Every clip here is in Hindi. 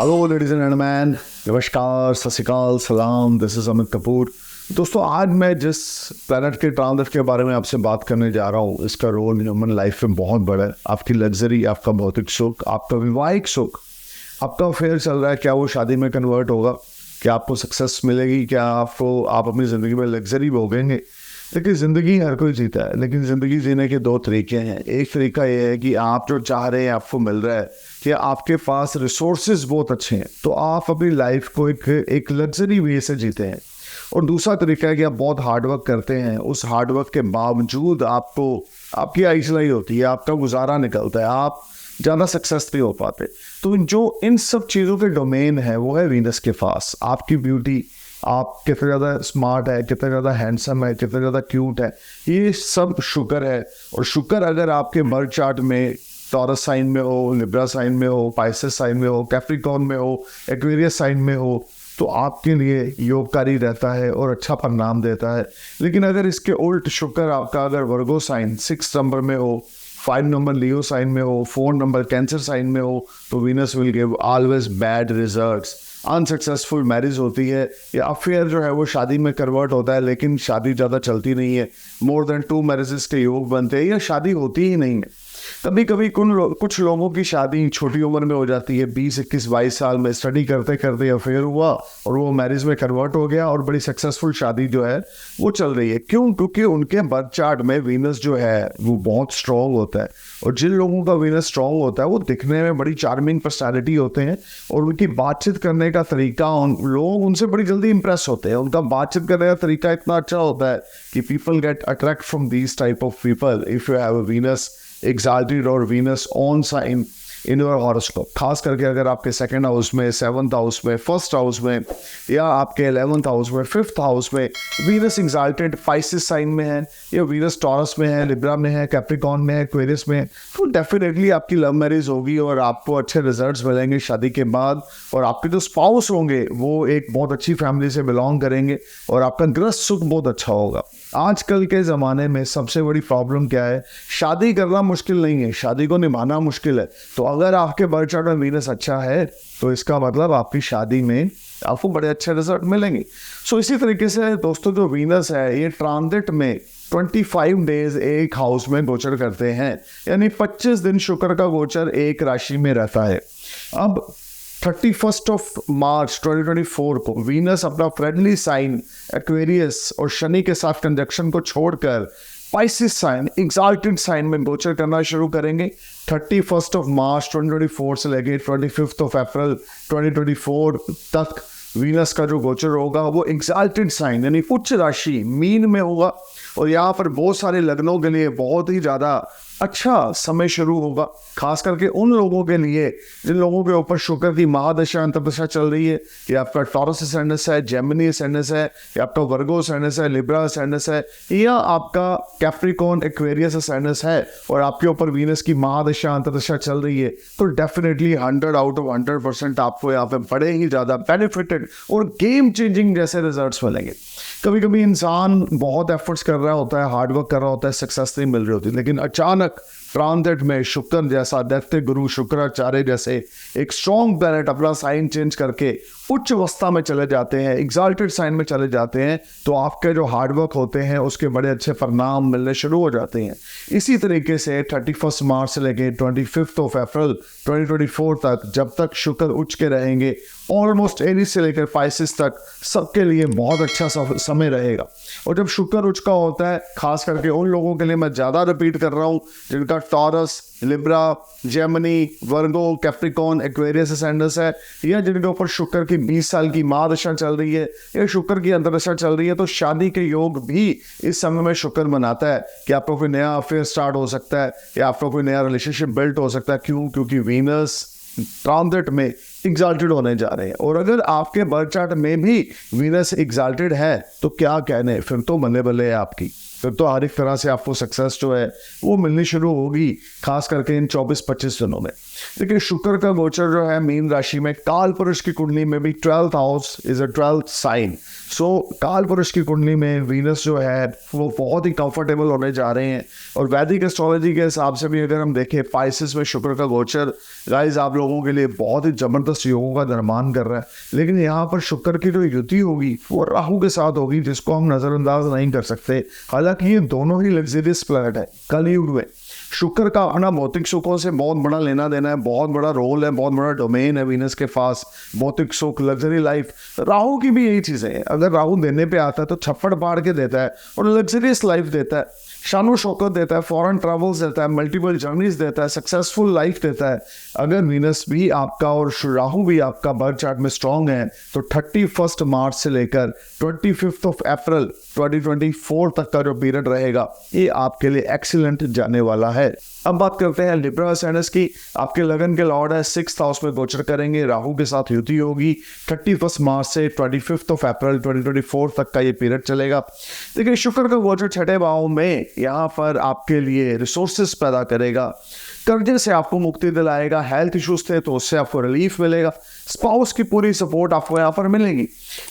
हेलो लेडीज एंड जेंटलमैन, नमस्कार, सत श्री अकाल, सलाम। This is Amit Kapoor. दोस्तों, आज मैं जिस प्लैनेट के ट्रांजिट के बारे में आपसे बात करने जा रहा हूँ, इसका रोल ह्यूमन लाइफ में बहुत बड़ा है। आपकी लग्जरी, आपका भौतिक सुख, आपका वैवाहिक सुख, आपका अफेयर चल रहा है, क्या वो शादी में कन्वर्ट होगा? क्या आपको सक्सेस मिलेगी? क्या आप अपनी ज़िंदगी में लग्जरी भोगेंगे? देखिए, ज़िंदगी हर कोई जीता है, लेकिन ज़िंदगी जीने के दो तरीके हैं। एक तरीका ये है कि आप जो चाह रहे हैं आपको मिल रहा है, कि आपके पास रिसोर्सेज बहुत अच्छे हैं, तो आप अपनी लाइफ को एक लग्जरी वे से जीते हैं। और दूसरा तरीका है कि आप बहुत हार्डवर्क करते हैं, उस हार्डवर्क के बावजूद आपकी आइसलाई होती है, आपका गुजारा निकलता है, आप ज़्यादा सक्सेस नहीं हो पाते। तो जो इन सब चीज़ों के डोमेन है वो है वीनस के पास। आपकी ब्यूटी, आप कितने ज़्यादा स्मार्ट है, कितने ज़्यादा हैंडसम है, कितने ज़्यादा क्यूट है, ये सब शुक्र है। और शुक्र अगर आपके बर्थ चार्ट में टॉरस साइन में हो, लिब्रा साइन में हो, पाइसेस साइन में हो, कैप्रिकॉर्न में हो, एक्वेरियस साइन में हो, तो आपके लिए योगकारी रहता है और अच्छा परिणाम देता है। लेकिन अगर इसके उल्ट शुक्र आपका अगर वर्गो साइन 6 नंबर में हो, 5 नंबर लियो साइन में हो, 4 नंबर कैंसर साइन में हो, तो Venus will give always bad results. Unsuccessful marriage होती है, या अफेयर जो है वो शादी में कन्वर्ट होता है, लेकिन शादी ज़्यादा चलती नहीं है। मोर देन 2 मैरिजेस के योग बनते हैं, या शादी होती ही नहीं है। कभी कभी कुछ लोगों की शादी छोटी उम्र में हो जाती है, 20, 21, 22 साल में स्टडी करते करते अफेयर हुआ और वो मैरिज में कन्वर्ट हो गया और बड़ी सक्सेसफुल शादी जो है वो चल रही है। क्यों? क्योंकि उनके बर्थ चार्ट में वीनस जो है वो बहुत स्ट्रॉन्ग होता है। और जिन लोगों का वीनस स्ट्रॉन्ग होता है वो दिखने में बड़ी चार्मिंग पर्सनैलिटी होते हैं, और उनकी बातचीत करने का तरीका, लोग उनसे बड़ी जल्दी इंप्रेस होते हैं। उनका बातचीत करने का तरीका इतना अच्छा होता है कि people get attract from these type of people if you have a Venus exalted और Venus on sign in your horoscope. खास करके अगर आपके 2nd हाउस में, 7th हाउस में, 1st हाउस में, या आपके 11th हाउस में, 5th हाउस में वीनस एक्साल्टेड पाइसेस साइन में है, या वीनस टॉरस में है, लिब्रा में है, कैप्रिकॉर्न में है, एक्वेरियस में है, तो डेफिनेटली आपकी लव मैरिज होगी और आपको अच्छे रिजल्ट्स मिलेंगे शादी के बाद। और आपके जो स्पाउस होंगे वो एक बहुत अच्छी फैमिली से बिलोंग करेंगे और आपका गृहस्थ सुख बहुत अच्छा होगा। आजकल के ज़माने में सबसे बड़ी प्रॉब्लम क्या है? शादी करना मुश्किल नहीं है, शादी को निभाना मुश्किल है। तो अगर आपके बर्थ चार्ट में वीनस अच्छा है तो इसका मतलब आपकी शादी में आपको बड़े अच्छे रिजल्ट मिलेंगे। सो इसी तरीके से दोस्तों, जो वीनस है ये ट्रांजिट में 25 डेज एक हाउस में गोचर करते हैं, यानी 25 दिन शुक्र का गोचर एक राशि में रहता है। अब 31 मार्च 2024 को वीनस अपना फ्रेंडली साइन एक्वेरियस और शनि के साथ कंजक्शन को छोड़कर पाइसेस साइन, एक्साल्टेड साइन में गोचर करना शुरू करेंगे। 31 मार्च 2024 से लेकर 25 अप्रैल 2024 तक वीनस का जो गोचर होगा वो एक्साल्टेड साइन यानी उच्च राशि मीन में होगा। और यहाँ पर बहुत सारे लग्नों के लिए बहुत ही ज़्यादा अच्छा समय शुरू होगा, खास करके उन लोगों के लिए जिन लोगों के ऊपर शुक्र की महादशा अंतर्दशा चल रही है, कि आपका टॉरस असेंडेंस है, जेमिनी असेंडेंस है, या आपका वर्गो असेंडेंस है, लिब्रा असेंडेंस है, या आपका कैप्रिकॉर्न एक्वेरियस असेंडेंस है, और आपके ऊपर वीनस की महादशा अंतर्दशा चल रही है, तो डेफिनेटली 100 आउट ऑफ 100% आपको यहाँ पे बड़े ही ज़्यादा बेनिफिटेड और गेम चेंजिंग जैसे रिजल्ट्स मिलेंगे। कभी कभी इंसान बहुत एफर्ट्स कर रहा होता है, हार्डवर्क कर रहा होता है, सक्सेस नहीं मिल रही होती, लेकिन अचानक ट्रांजिट में शुक्र जैसा दैत्य गुरु शुक्राचार्य जैसे एक स्ट्रॉन्ग प्लैनेट अपना साइन चेंज करके उच्च अवस्था में चले जाते हैं, एक्साल्टेड साइन में चले जाते हैं, तो आपके जो हार्डवर्क होते हैं उसके बड़े अच्छे परिणाम मिलने शुरू हो जाते हैं। इसी तरीके से 31 मार्च से लेकर 25 अप्रैल 2024 तक, जब तक शुक्र उच्च के रहेंगे, ऑलमोस्ट एरीज से लेकर पाइसेस तक सबके लिए बहुत अच्छा समय रहेगा। और जब शुक्र उच्च का होता है, खास करके उन लोगों के लिए मैं ज़्यादा रिपीट कर रहा हूँ जिनका टॉरस, लिब्रा, जेमिनी, वर्गो, कैप्रिकॉर्न, एक्वेरियस असेंडेंस है, या जिनके ऊपर शुक्र की 20 साल की महादशा चल रही है या शुक्र की अंतर्दशा चल रही है, तो शादी के योग भी इस समय में शुक्र बनाता है कि आपका कोई नया अफेयर स्टार्ट हो सकता है या आपका कोई नया रिलेशनशिप बिल्ट हो सकता है। क्यों? क्योंकि वीनस ट्रांजिट में एक्साल्टेड होने जा रहे हैं। और अगर आपके बर्थ चार्ट में भी वीनस एक्साल्टेड है तो क्या कहने, फिर तो बल्ले बल्ले है आपकी। फिर तो हर एक तरह से आपको सक्सेस जो है वो मिलनी शुरू होगी, खास करके इन 24-25 दिनों में। देखिए शुक्र का गोचर जो है मीन राशि में काल पुरुष की कुंडली में भी 12th house is a 12th sign. So काल पुरुष की कुंडली में वीनस जो है वो बहुत ही कंफर्टेबल होने जा रहे हैं। और वैदिक एस्ट्रोलॉजी के हिसाब से भी अगर हम देखें पाइसेस में शुक्र का गोचर गाइस आप लोगों के लिए बहुत ही जबरदस्त योगों का निर्माण कर रहा है। लेकिन यहाँ पर शुक्र की जो युति होगी वो राहु के साथ होगी, जिसको हम नजरअंदाज नहीं कर सकते। हालांकि ये दोनों ही लग्जरियस प्लैनेट है। कलयुग में शुक्र का अपना भौतिक सुखों से बहुत बड़ा लेना देना है, बहुत बड़ा रोल है, बहुत बड़ा डोमेन है वीनस के पास। भौतिक सुख, लग्जरी लाइफ, राहु की भी यही चीजें हैं। अगर राहु देने पे आता है तो छप्पड़ पाड़ के देता है और लग्जरियस लाइफ देता है, शानो शौकत देता है, फॉरेन ट्रैवल्स देता है, मल्टीपल जर्नीज देता है, सक्सेसफुल लाइफ देता है। अगर वीनस भी आपका और राहु भी आपका बर्थ चार्ट में स्ट्रांग है तो 31 मार्च से लेकर 25 अप्रैल 2024 तक का जो पीरियड रहेगा ये आपके लिए एक्सीलेंट जाने वाला है। अब बात करते हैं लिब्रा साइनस की। आपके लगन के लॉर्ड है 6th हाउस में गोचर करेंगे, राहु के साथ युति होगी। 31 मार्च से 25 अप्रैल 2024 तक का ये पीरियड चलेगा। देखिए शुक्र का गोचर 6ठे भाव में यहाँ पर आपके लिए रिसोर्सेस पैदा करेगा, कर्जे से आपको मुक्ति दिलाएगा, हेल्थ इश्यूज थे तो उससे आपको रिलीफ मिलेगा, स्पाउस की पूरी सपोर्ट आपको यहाँ पर मिलेगी।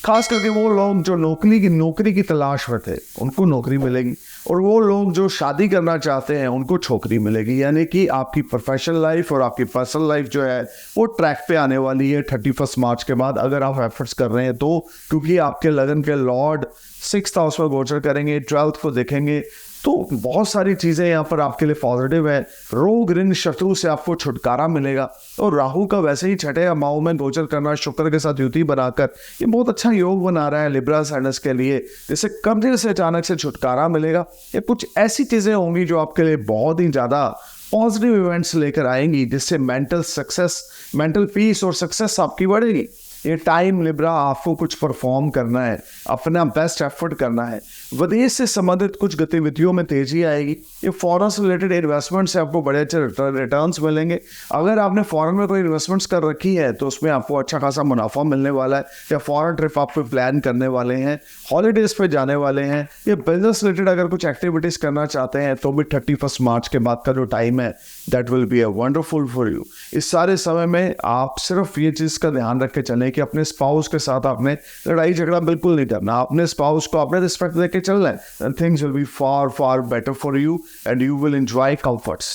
खास करके वो लोग जो नौकरी की तलाश में थे उनको नौकरी मिलेगी, और वो लोग जो शादी करना चाहते हैं उनको छोकरी मिलेगी। यानी कि आपकी प्रोफेशनल लाइफ और आपकी पर्सनल लाइफ जो है वो ट्रैक पे आने वाली है 31 मार्च के बाद, अगर आप एफर्ट्स कर रहे हैं तो। क्योंकि आपके लगन के लॉर्ड 6th हाउस में गोचर करेंगे, 12th को देखेंगे, तो बहुत सारी चीजें यहाँ पर आपके लिए पॉजिटिव है। रोग ऋण शत्रु से आपको छुटकारा मिलेगा। और राहु का वैसे ही 6ठे भाव में गोचर करना शुक्र के साथ युति बनाकर ये बहुत अच्छा योग बना रहा है लिब्रा साइनस के लिए, जिससे कर्जे से अचानक से छुटकारा मिलेगा। ये कुछ ऐसी चीजें होंगी जो आपके लिए बहुत ही ज्यादा पॉजिटिव इवेंट्स लेकर आएंगी, जिससे मेंटल सक्सेस, मेंटल पीस और सक्सेस आपकी बढ़ेगी। ये टाइम लिब्रा आपको कुछ परफॉर्म करना है, अपना बेस्ट एफर्ट करना है। विदेश से संबंधित कुछ गतिविधियों में तेजी आएगी। ये फॉरेन से रिलेटेड इन्वेस्टमेंट से आपको बड़े अच्छे रिटर्न्स मिलेंगे। अगर आपने फॉरेन में कोई इन्वेस्टमेंट्स कर रखी है तो उसमें आपको अच्छा खासा मुनाफा मिलने वाला है, या फॉरेन ट्रिप आप प्लान करने वाले हैं, हॉलीडेज पे जाने वाले हैं, या बिजनेस रिलेटेड अगर कुछ एक्टिविटीज करना चाहते हैं तो भी 31 मार्च के बाद का जो टाइम है that will be a wonderful for you. इस सारे समय में आप सिर्फ ये चीज का ध्यान रख के चलें कि अपने स्पाउस के साथ आपने लड़ाई झगड़ा बिल्कुल नहीं करना, अपने स्पाउस को आपने रिस्पेक्ट देके चलना है, and things will be far better for you and you will enjoy comforts।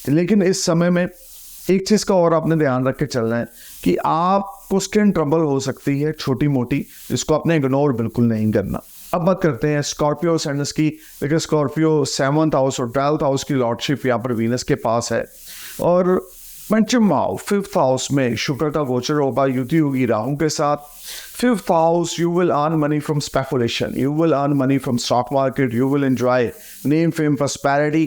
लेकिन इस समय में एक चीज का और आपने ध्यान रख के चलना है कि आपको स्किन ट्रबल हो सकती है छोटी मोटी, जिसको आपने इग्नोर बिल्कुल नहीं करना। अब बात करते हैं स्कॉर्पियो साइनस की। देखिए स्कॉर्पियो 7th हाउस और 12th हाउस की लॉर्डशिप यहाँ पर वीनस के पास है, और पंचम भाव 5th हाउस में शुक्र का गोचर होगा, युति होगी राहु के साथ। 5th house, you will earn money from speculation, you will earn money from stock market, you will enjoy name, fame, prosperity,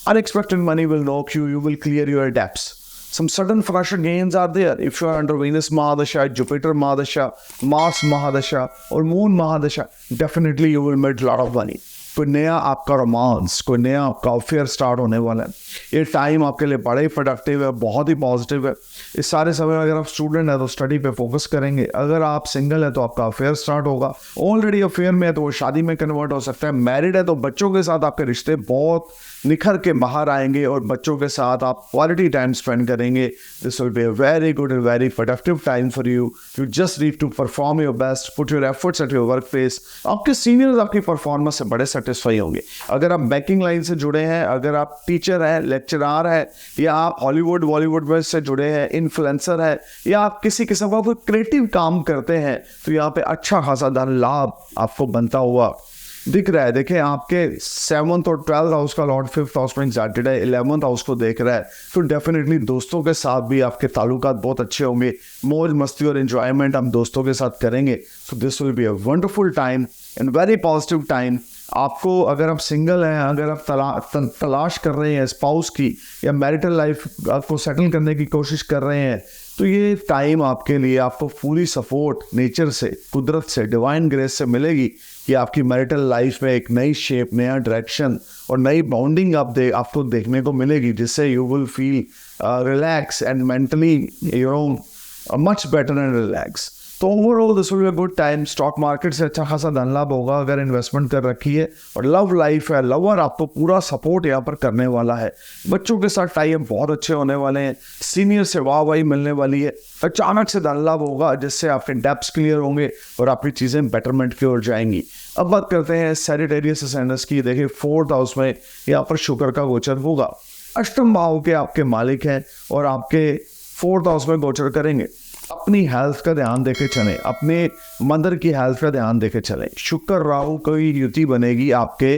unexpected money will knock you, you will clear your debts. Some sudden financial gains are there if you are under Venus Mahadasha, Jupiter Mahadasha, Mars Mahadasha or Moon Mahadasha. Definitely you will make a lot of money. कोई नया आपका रोमांस, कोई नया आपका अफेयर स्टार्ट होने वाला है। ये टाइम आपके लिए बड़ा ही प्रोडक्टिव है, बहुत ही पॉजिटिव है। इस सारे समय में अगर आप स्टूडेंट है तो स्टडी पे फोकस करेंगे, अगर आप सिंगल है तो आपका अफेयर स्टार्ट होगा, ऑलरेडी अफेयर में है तो वो शादी में कन्वर्ट हो सकता है, मैरिड है तो बच्चों के साथ आपके रिश्ते बहुत निखर के बाहर आएंगे और बच्चों के साथ आप क्वालिटी टाइम स्पेंड करेंगे। This will be a very good and very productive time for you. You just need to perform your best, put your efforts at your work place. आपके सीनियर्स आपकी परफॉर्मेंस से बड़े सेटिस्फाई होंगे। अगर आप बैंकिंग लाइन से जुड़े हैं, अगर आप टीचर हैं, लेक्चरार है, या आप हॉलीवुड बॉलीवुड में से जुड़े हैं, इन्फ्लुएंसर है, या आप किसी किस्म का कोई क्रिएटिव काम करते हैं, तो यहाँ पे अच्छा खासा धन लाभ आपको बनता हुआ दिख रहा है। देखें आपके 7th और 12th हाउस का लॉर्ड 5th हाउस में एग्जैक्टेड है, 11th हाउस को देख रहा है, तो डेफिनेटली दोस्तों के साथ भी आपके ताल्लुकात बहुत अच्छे होंगे। मौज मस्ती और एंजॉयमेंट हम दोस्तों के साथ करेंगे। So this will be a wonderful time and very positive time. आपको अगर आप सिंगल हैं, अगर आप तलाश कर रहे हैं स्पाउस की, या मैरिटल लाइफ को सेटल करने की कोशिश कर रहे हैं, तो ये टाइम आपके लिए आपको पूरी सपोर्ट नेचर से, कुदरत से, डिवाइन ग्रेस से मिलेगी कि आपकी मैरिटल लाइफ में एक नई शेप, नया डायरेक्शन और नई बाउंडिंग आपको देखने को मिलेगी, जिससे you will feel relax and mentally you know much better and relax. तो overall this will be a good time. Stock market से अच्छा खासा धन लाभ होगा अगर इन्वेस्टमेंट कर रखी है। और लव लाइफ है, लवर आपको पूरा सपोर्ट यहाँ पर करने वाला है। बच्चों के साथ टाइम बहुत अच्छे होने वाले हैं। सीनियर से वाहवाही मिलने वाली है। अचानक से धन लाभ होगा जिससे आपके डेब्ट्स क्लियर होंगे और आपकी चीज़ें बेटरमेंट की ओर जाएंगी। अब बात करते हैं सैजिटेरियस असेंडेंस की। देखिए 4th हाउस में यहाँ पर शुक्र का गोचर होगा। अष्टम भाव के आपके मालिक हैं और आपके 4th हाउस में गोचर करेंगे। अपनी हेल्थ का ध्यान देके चलें, अपने मदर की हेल्थ का ध्यान देके चलें। शुक्र राहु की युति बनेगी आपके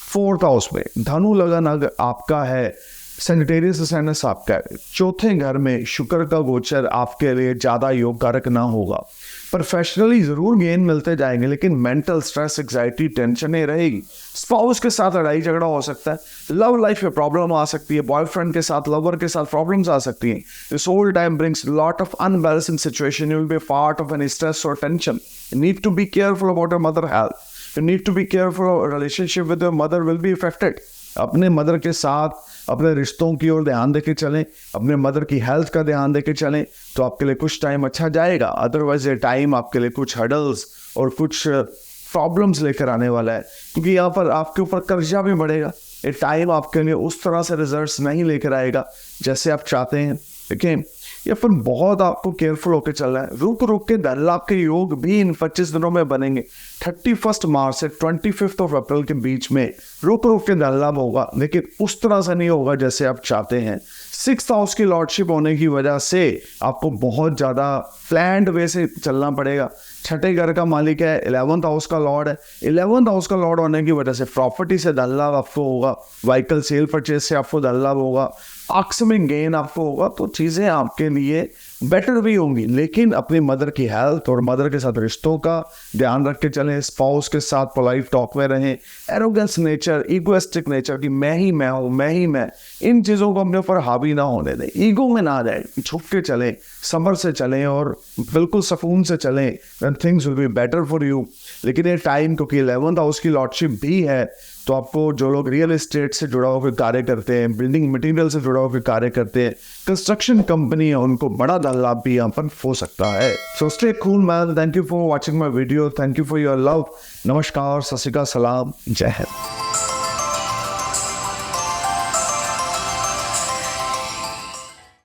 4th हाउस में। धनु लगन अगर आपका है, सैजिटेरियस असेंडेंस आपका है। चौथे घर में शुक्र का गोचर आपके लिए ज़्यादा योगकारक ना होगा। प्रोफेशनली ज़रूर गेन मिलते जाएंगे लेकिन मेंटल स्ट्रेस, एग्जाइटी, टेंशनें रहेगी। स्पाउस के साथ लड़ाई झगड़ा हो सकता है। लव लाइफ में प्रॉब्लम आ सकती है। बॉयफ्रेंड के साथ, लवर के साथ प्रॉब्लम्स आ सकती हैं। This whole time brings lot of unbalancing situation. You will be part of an stress और टेंशन। You need to be careful about your mother health. You need to be careful. Relationship with your mother will be affected. अपने मदर के साथ अपने रिश्तों की ओर ध्यान देके चलें, अपने मदर की हेल्थ का ध्यान देके चलें तो आपके लिए कुछ टाइम अच्छा जाएगा। अदरवाइज ये टाइम आपके लिए कुछ हर्डल्स और कुछ प्रॉब्लम्स लेकर आने वाला है, क्योंकि यहाँ पर आपके ऊपर कर्जा भी बढ़ेगा। ये टाइम आपके लिए उस तरह से रिजल्ट्स नहीं लेकर आएगा जैसे आप चाहते हैं। देखिए या फिर बहुत आपको केयरफुल होकर चलना है। रुक रुक के धन लाभ के योग भी इन 25 दिनों में बनेंगे। 31 मार्च से 25 अप्रैल के बीच में रुक रुक के धन लाभ होगा, लेकिन उस तरह से नहीं होगा जैसे आप चाहते हैं। 6th हाउस की लॉर्डशिप होने की वजह से आपको बहुत ज़्यादा प्लान्ड वे से चलना पड़ेगा। छठे घर का मालिक है, 11th हाउस का लॉर्ड है। 11th हाउस का लॉर्ड होने की वजह से प्रॉपर्टी से धन लाभ आपको होगा। व्हीकल सेल परचेज से आपको धन लाभ होगा। आकस्मिक गेन आपको होगा। तो चीज़ें आपके लिए बेटर भी होंगी, लेकिन अपनी मदर की हेल्थ और मदर के साथ रिश्तों का ध्यान रख के चलें। स्पाउस के साथ पोलाइट टॉक में रहें। एरोगेंस नेचर, इगोइस्टिक नेचर की मैं ही मैं हूँ, मैं ही मैं, इन चीज़ों को अपने ऊपर हावी ना होने दें। ईगो में ना जाए, झुक के चलें, सब्र से चलें और बिल्कुल सुकून से चलें। Then things will be better for you. लेकिन ये टाइम क्योंकि 11th हाउस की लॉर्डशिप भी है, तो आपको जो लोग रियल एस्टेट से जुड़ा होकर कार्य करते हैं, बिल्डिंग मटेरियल से जुड़ा होकर कार्य करते हैं, कंस्ट्रक्शन कंपनी है, उनको बड़ा धन लाभ भी यहाँ पर हो सकता है। So stay cool man. Thank you for watching my video. Thank you for your love. नमस्कार, सत श्री अकाल, सलाम, जय हिंद।